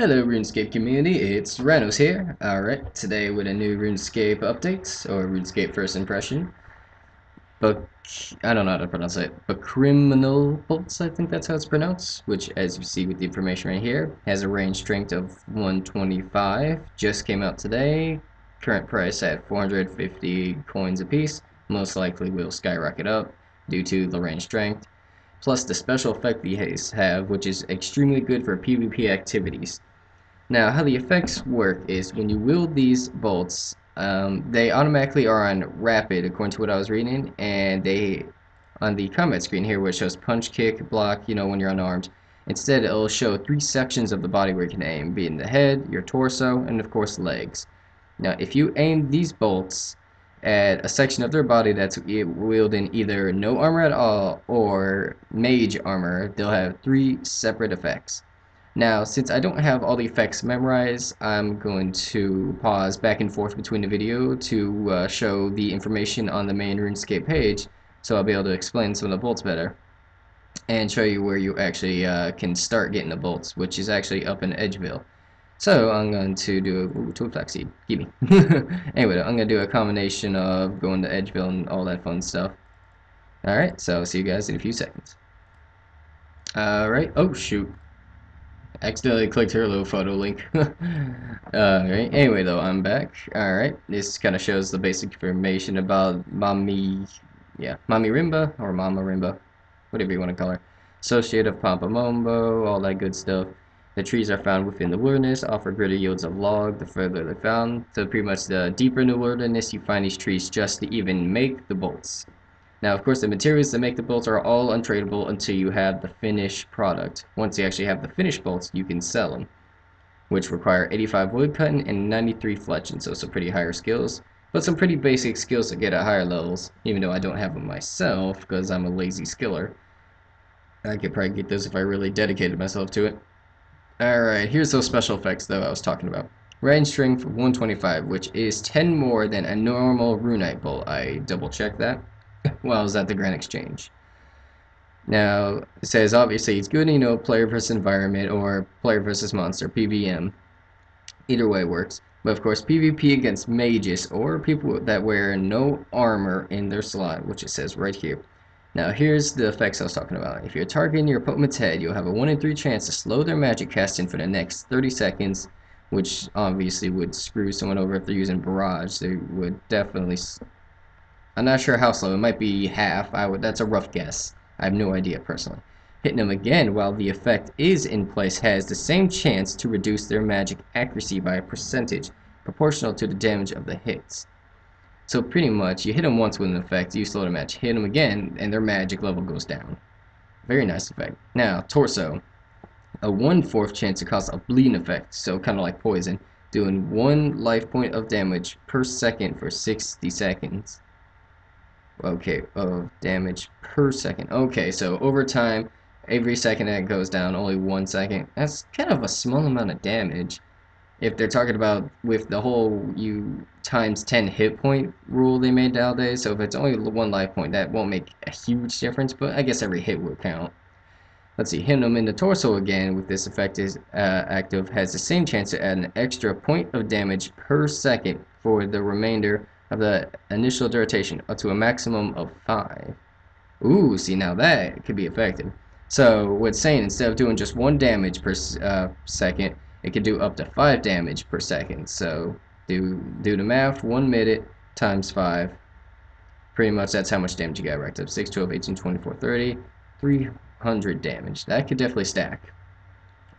Hello RuneScape community, it's Rhinos here. Alright, today with a new RuneScape update, or RuneScape first impression. But I don't know how to pronounce it. Bakriminrel bolts, I think that's how it's pronounced, which as you see with the information right here, has a range strength of 125, just came out today, current price at 450 coins a piece, most likely will skyrocket up due to the range strength. Plus the special effect these have, which is extremely good for PvP activities. Now, how the effects work is when you wield these bolts, they automatically are on rapid, according to what I was reading, and they, on the combat screen here, where it shows punch, kick, block, when you're unarmed, instead it'll show 3 sections of the body where you can aim, being the head, your torso, and of course legs. Now, if you aim these bolts at a section of their body that's wielding either no armor at all or mage armor, they'll have 3 separate effects. Now, since I don't have all the effects memorized, I'm going to pause back and forth between the video to show the information on the main RuneScape page, so I'll be able to explain some of the bolts better, and show you where you actually can start getting the bolts, which is actually up in Edgeville. So I'm going to do tool flaxseed, gimme. Anyway, I'm going to do a combination of going to Edgeville and all that fun stuff. Alright, so I'll see you guys in a few seconds. Alright, oh shoot. Accidentally clicked her little photo link. Alright, anyway though, I'm back. Alright, this kind of shows the basic information about Mami Rimba, or Mama Rimba, whatever you want to call her. Associate of Pampamombo, all that good stuff. The trees are found within the wilderness, offer greater yields of log the further they're found. So pretty much the deeper in the wilderness you find these trees just to even make the bolts. Now, of course, the materials that make the bolts are all untradeable until you have the finished product. Once you actually have the finished bolts, you can sell them, which require 85 wood cutting and 93 fletching, so some pretty higher skills, but some pretty basic skills to get at higher levels, even though I don't have them myself because I'm a lazy skiller. I could probably get this if I really dedicated myself to it. Alright, here's those special effects though I was talking about. Range strength 125, which is 10 more than a normal runite bolt. I double checked that while I was at the Grand Exchange. Now, it says obviously it's good, player versus environment or player versus monster, PVM. Either way works. But of course, PvP against mages or people that wear no armor in their slot, which it says right here. Now, here's the effects I was talking about. If you're targeting your opponent's head, you'll have a 1 in 3 chance to slow their magic casting for the next 30 seconds, which obviously would screw someone over if they're using barrage. They would definitely... I'm not sure how slow. It might be half. That's a rough guess. I have no idea personally. Hitting them again while the effect is in place has the same chance to reduce their magic accuracy by a percentage proportional to the damage of the hits. So pretty much, you hit them once with an effect, you slow the match. Hit them again, and their magic level goes down. Very nice effect. Now, torso. A 1/4 chance to cause a bleeding effect, so kind of like poison, doing 1 life point of damage per second for 60 seconds. Okay, damage per second. Okay, so over time, every second that goes down, only 1 second. That's kind of a small amount of damage. If they're talking about with the whole times 10 hit point rule they made nowadays, so if it's only 1 life point, that won't make a huge difference, but I guess every hit will count. Let's see, hitting them in the torso again with this effect is active has the same chance to add an extra point of damage per second for the remainder of the initial duration, up to a maximum of 5. Ooh, see, now that could be effective. So what it's saying, instead of doing just 1 damage per second, it can do up to 5 damage per second. So do the math, 1 minute times 5. Pretty much that's how much damage you got racked up. 6, 12, 18, 24, 30, 300 damage. That could definitely stack.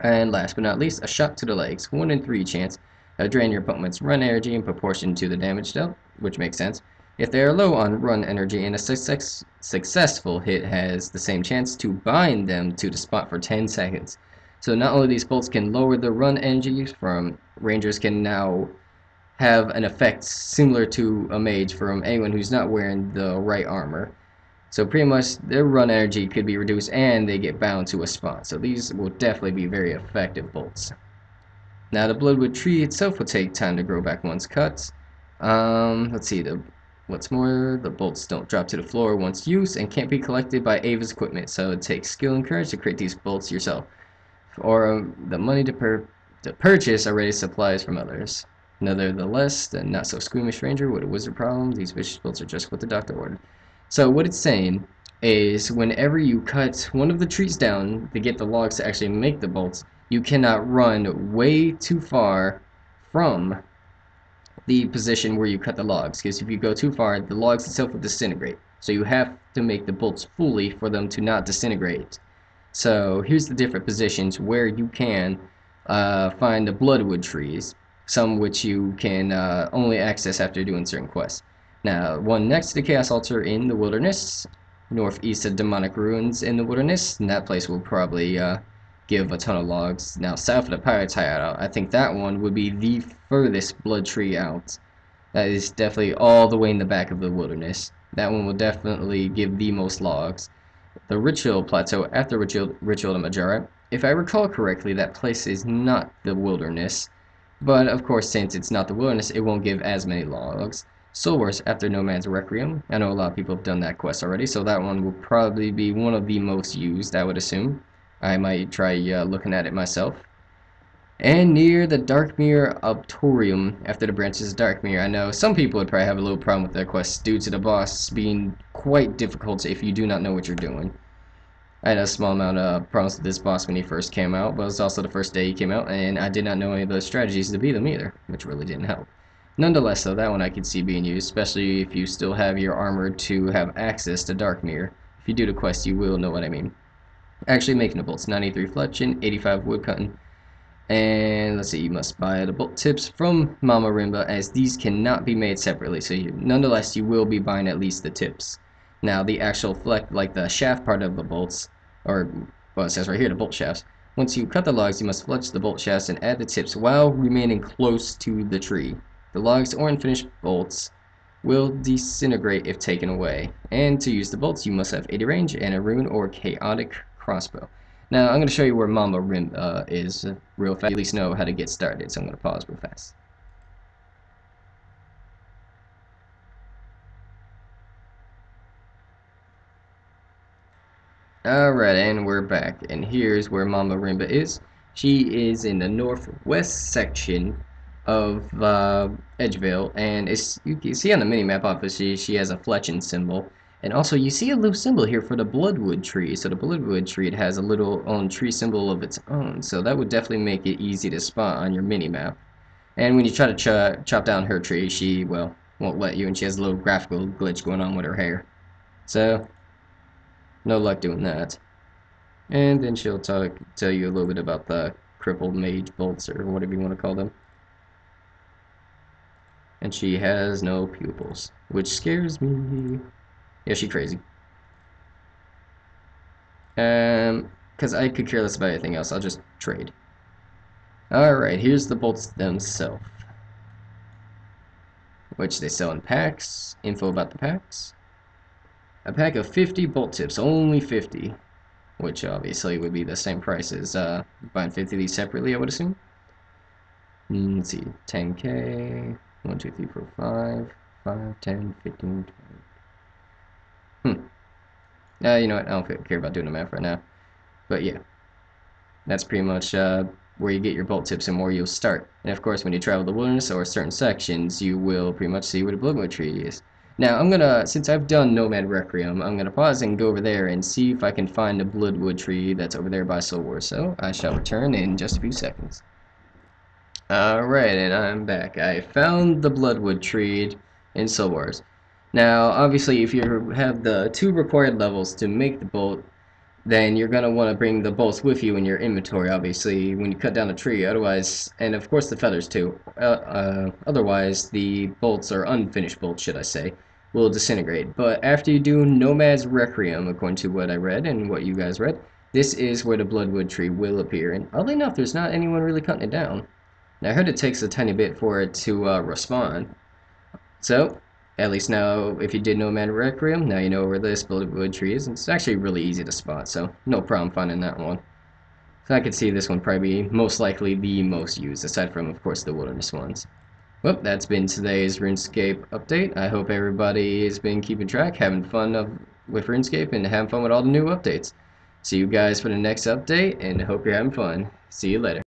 And last but not least, a shot to the legs. 1 in 3 chance to drain your opponent's run energy in proportion to the damage dealt, which makes sense. If they are low on run energy and a successful hit has the same chance to bind them to the spot for 10 seconds. So not only these bolts can lower the run energy from rangers, can now have an effect similar to a mage from anyone who's not wearing the right armor. So pretty much their run energy could be reduced and they get bound to a spot. So these will definitely be very effective bolts. Now the bloodwood tree itself will take time to grow back once cut. Let's see, what's more, the bolts don't drop to the floor once used and can't be collected by Ava's equipment. So it takes skill and courage to create these bolts yourself. Or the money to to purchase already supplies from others. Nevertheless, the not so squeamish stranger with a wizard problem, these vicious bolts are just what the doctor ordered. So what it's saying is whenever you cut one of the trees down to get the logs to actually make the bolts, you cannot run way too far from the position where you cut the logs, because if you go too far, the logs itself will disintegrate. So you have to make the bolts fully for them to not disintegrate. So here's the different positions where you can find the bloodwood trees, some which you can only access after doing certain quests. Now, one next to the Chaos Altar in the wilderness, northeast of Demonic Ruins in the wilderness, and that place will probably give a ton of logs. Now, south of the Pirate's Hideout, I think that one would be the furthest blood tree out. That is definitely all the way in the back of the wilderness. That one will definitely give the most logs. The Ritual Plateau after Ritual of Majara, if I recall correctly, that place is not the wilderness. But, of course, since it's not the wilderness, it won't give as many logs. Soul Wars after Nomad's Requiem. I know a lot of people have done that quest already, so that one will probably be one of the most used, I would assume. I might try looking at it myself. And near the Darkmere Obtorium after the branches of Darkmere. I know some people would probably have a little problem with that quest due to the boss being quite difficult if you do not know what you're doing. I had a small amount of problems with this boss when he first came out, but it was also the first day he came out, and I did not know any of the strategies to beat him either, which really didn't help. Nonetheless, though, that one I could see being used, especially if you still have your armor to have access to Darkmere. If you do the quest, you will know what I mean. Actually making the bolts, 93 fletching, 85 woodcutting. And let's see, you must buy the bolt tips from Mama Rimba, as these cannot be made separately, so nonetheless you will be buying at least the tips. Now the actual fleck, like the shaft part of the bolts, or well, it says right here, the bolt shafts. Once you cut the logs, you must fletch the bolt shafts and add the tips while remaining close to the tree. The logs or unfinished bolts will disintegrate if taken away. And to use the bolts, you must have 80 range and a rune or chaotic crossbow. Now, I'm going to show you where Mama Rim is real fast. You at least know how to get started, so I'm going to pause real fast. Alright, and we're back. And here's where Mama Rimba is. She is in the northwest section of Edgevale, and you can see on the minimap, obviously, she has a fletching symbol. And also, you see a little symbol here for the bloodwood tree. So the bloodwood tree, it has a little own tree symbol of its own. So that would definitely make it easy to spot on your minimap. And when you try to chop down her tree, she, well, won't let you. And she has a little graphical glitch going on with her hair. So, no luck doing that. And then she'll tell you a little bit about the crippled mage bolts, or whatever you want to call them. And she has no pupils, which scares me. Yeah, she's crazy. Because I could care less about anything else. I'll just trade. Alright, here's the bolts themselves, which they sell in packs. Info about the packs. A pack of 50 bolt tips, only 50. Which obviously would be the same price as buying 50 of these separately, I would assume. Let's see, 10k, 1, 2, 3, 4, 5, 5, 10, 15, 20. You know what, I don't care about doing the math right now. But yeah, that's pretty much where you get your bolt tips and where you'll start. And of course, when you travel the wilderness or certain sections, you will pretty much see where the bloodwood tree is. Now, I'm gonna, since I've done Nomad Requiem, I'm gonna pause and go over there and see if I can find the bloodwood tree that's over there by Soul Wars. So I shall return in just a few seconds. Alright, and I'm back. I found the bloodwood tree in Soul Wars. Now, obviously, if you have the 2 required levels to make the bolt, then you're going to want to bring the bolts with you in your inventory, obviously, when you cut down a tree. Otherwise, and of course the feathers too, otherwise the bolts, or unfinished bolts, should I say, will disintegrate. But after you do Nomad's Requiem, according to what I read and what you guys read, this is where the bloodwood tree will appear. And oddly enough, there's not anyone really cutting it down. Now, I heard it takes a tiny bit for it to respawn. So, at least now, if you did Nomad Requiem, now you know where this bloodwood tree is. And it's actually really easy to spot, so no problem finding that one. So I could see this one probably be most likely the most used, aside from, of course, the wilderness ones. Well, that's been today's RuneScape update. I hope everybody has been keeping track, having fun with RuneScape, and having fun with all the new updates. See you guys for the next update, and hope you're having fun. See you later.